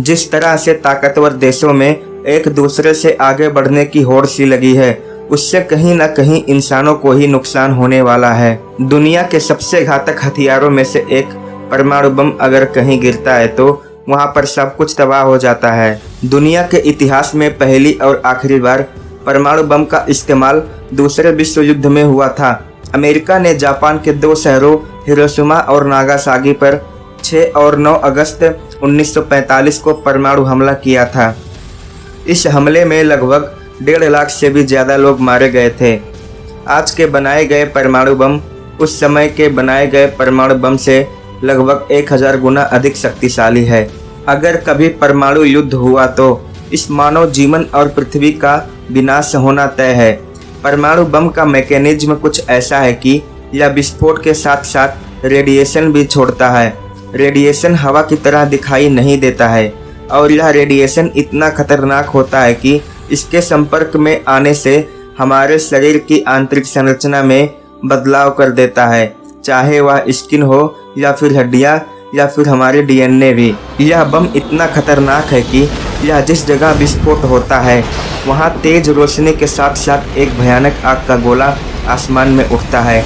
जिस तरह से ताकतवर देशों में एक दूसरे से आगे बढ़ने की होड़ सी लगी है, उससे कहीं न कहीं इंसानों को ही नुकसान होने वाला है। दुनिया के सबसे घातक हथियारों में से एक परमाणु बम अगर कहीं गिरता है तो वहां पर सब कुछ तबाह हो जाता है। दुनिया के इतिहास में पहली और आखिरी बार परमाणु बम का इस्तेमाल दूसरे विश्व युद्ध में हुआ था। अमेरिका ने जापान के 2 शहरों हिरोशिमा और नागासाकी पर 6 और 9 अगस्त 1945 को परमाणु हमला किया था। इस हमले में लगभग 1.5 लाख से भी ज़्यादा लोग मारे गए थे। आज के बनाए गए परमाणु बम उस समय के बनाए गए परमाणु बम से लगभग 1000 गुना अधिक शक्तिशाली है। अगर कभी परमाणु युद्ध हुआ तो इस मानव जीवन और पृथ्वी का विनाश होना तय है। परमाणु बम का मैकेनिज्म कुछ ऐसा है कि यह विस्फोट के साथ साथ रेडिएशन भी छोड़ता है। रेडिएशन हवा की तरह दिखाई नहीं देता है और यह रेडिएशन इतना खतरनाक होता है कि इसके संपर्क में आने से हमारे शरीर की आंतरिक संरचना में बदलाव कर देता है, चाहे वह स्किन हो या फिर हड्डियां या फिर हमारे डीएनए भी। यह बम इतना खतरनाक है कि यह जिस जगह विस्फोट होता है वहां तेज रोशनी के साथ साथ एक भयानक आग का गोला आसमान में उठता है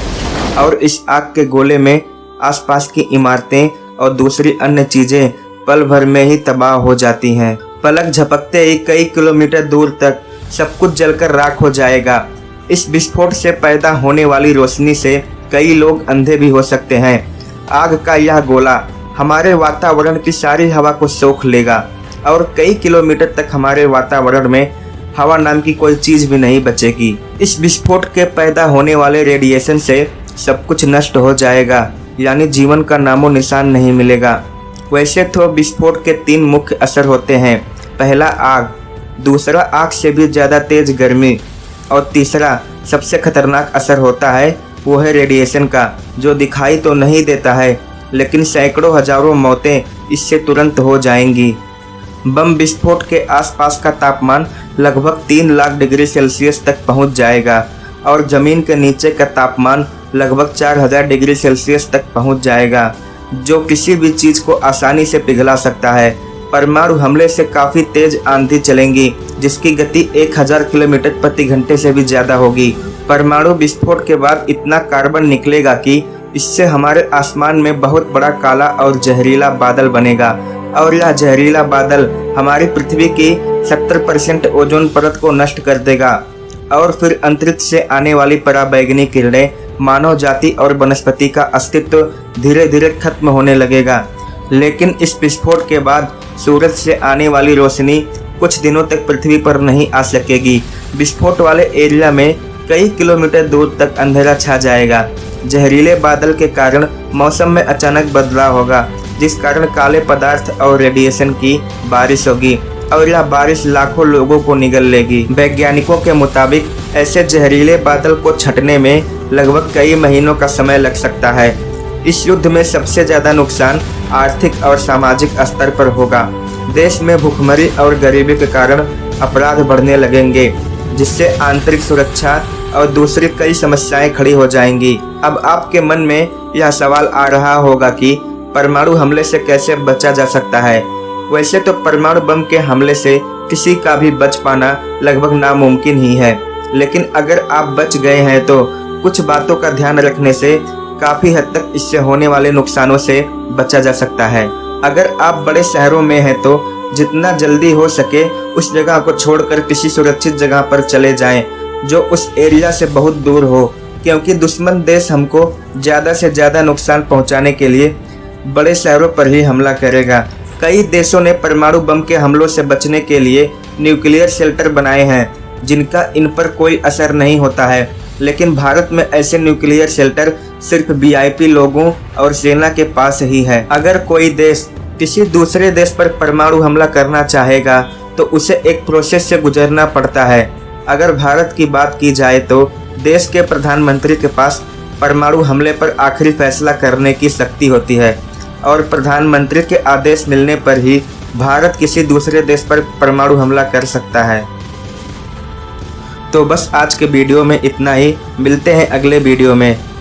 और इस आग के गोले में आसपास की इमारतें और दूसरी अन्य चीजें पल भर में ही तबाह हो जाती हैं। पलक झपकते ही कई किलोमीटर दूर तक सब कुछ जलकर राख हो जाएगा। इस विस्फोट से पैदा होने वाली रोशनी से कई लोग अंधे भी हो सकते हैं। आग का यह गोला हमारे वातावरण की सारी हवा को सोख लेगा और कई किलोमीटर तक हमारे वातावरण में हवा नाम की कोई चीज भी नहीं बचेगी। इस विस्फोट के पैदा होने वाले रेडिएशन से सब कुछ नष्ट हो जाएगा, यानी जीवन का नामो निशान नहीं मिलेगा। वैसे तो विस्फोट के 3 मुख्य असर होते हैं। पहला आग, दूसरा आग से भी ज़्यादा तेज गर्मी और तीसरा सबसे खतरनाक असर होता है वो है रेडिएशन का, जो दिखाई तो नहीं देता है लेकिन सैकड़ों हजारों मौतें इससे तुरंत हो जाएंगी। बम विस्फोट के आसपास का तापमान लगभग 3 लाख डिग्री सेल्सियस तक पहुंच जाएगा और ज़मीन के नीचे का तापमान लगभग 4000 डिग्री सेल्सियस तक पहुंच जाएगा, जो किसी भी चीज़ को आसानी से पिघला सकता है। परमाणु हमले से काफ़ी तेज आंधी चलेंगी जिसकी गति 1000 किलोमीटर प्रति घंटे से भी ज़्यादा होगी। परमाणु विस्फोट के बाद इतना कार्बन निकलेगा कि इससे हमारे आसमान में बहुत बड़ा काला और जहरीला बादल बनेगा और यह जहरीला बादल हमारी पृथ्वी की 70% ओजोन परत को नष्ट कर देगा और फिर अंतरिक्ष से आने वाली पराबैंगनी किरणें मानव जाति और वनस्पति का अस्तित्व धीरे धीरे खत्म होने लगेगा। लेकिन इस विस्फोट के बाद सूरज से आने वाली रोशनी कुछ दिनों तक पृथ्वी पर नहीं आ सकेगी। विस्फोट वाले एरिया में कई किलोमीटर दूर तक अंधेरा छा जाएगा। जहरीले बादल के कारण मौसम में अचानक बदलाव होगा, जिस कारण काले पदार्थ और रेडिएशन की बारिश होगी और यह बारिश लाखों लोगों को निगल लेगी। वैज्ञानिकों के मुताबिक ऐसे जहरीले बादल को छंटने में लगभग कई महीनों का समय लग सकता है। इस युद्ध में सबसे ज़्यादा नुकसान आर्थिक और सामाजिक स्तर पर होगा। देश में भूखमरी और गरीबी के कारण अपराध बढ़ने लगेंगे, जिससे आंतरिक सुरक्षा और दूसरी कई समस्याएं खड़ी हो जाएंगी। अब आपके मन में यह सवाल आ रहा होगा कि परमाणु हमले से कैसे बचा जा सकता है। वैसे तो परमाणु बम के हमले से किसी का भी बच पाना लगभग नामुमकिन ही है, लेकिन अगर आप बच गए हैं तो कुछ बातों का ध्यान रखने से काफ़ी हद तक इससे होने वाले नुकसानों से बचा जा सकता है। अगर आप बड़े शहरों में हैं तो जितना जल्दी हो सके उस जगह को छोड़कर किसी सुरक्षित जगह पर चले जाएं, जो उस एरिया से बहुत दूर हो, क्योंकि दुश्मन देश हमको ज़्यादा से ज़्यादा नुकसान पहुंचाने के लिए बड़े शहरों पर ही हमला करेगा। कई देशों ने परमाणु बम के हमलों से बचने के लिए न्यूक्लियर शेल्टर बनाए हैं, जिनका इन पर कोई असर नहीं होता है, लेकिन भारत में ऐसे न्यूक्लियर शेल्टर सिर्फ वीआईपी लोगों और सेना के पास ही है। अगर कोई देश किसी दूसरे देश पर परमाणु हमला करना चाहेगा तो उसे एक प्रोसेस से गुजरना पड़ता है। अगर भारत की बात की जाए तो देश के प्रधानमंत्री के पास परमाणु हमले पर आखिरी फैसला करने की शक्ति होती है और प्रधानमंत्री के आदेश मिलने पर ही भारत किसी दूसरे देश पर परमाणु हमला कर सकता है। तो बस आज के वीडियो में इतना ही। मिलते हैं अगले वीडियो में।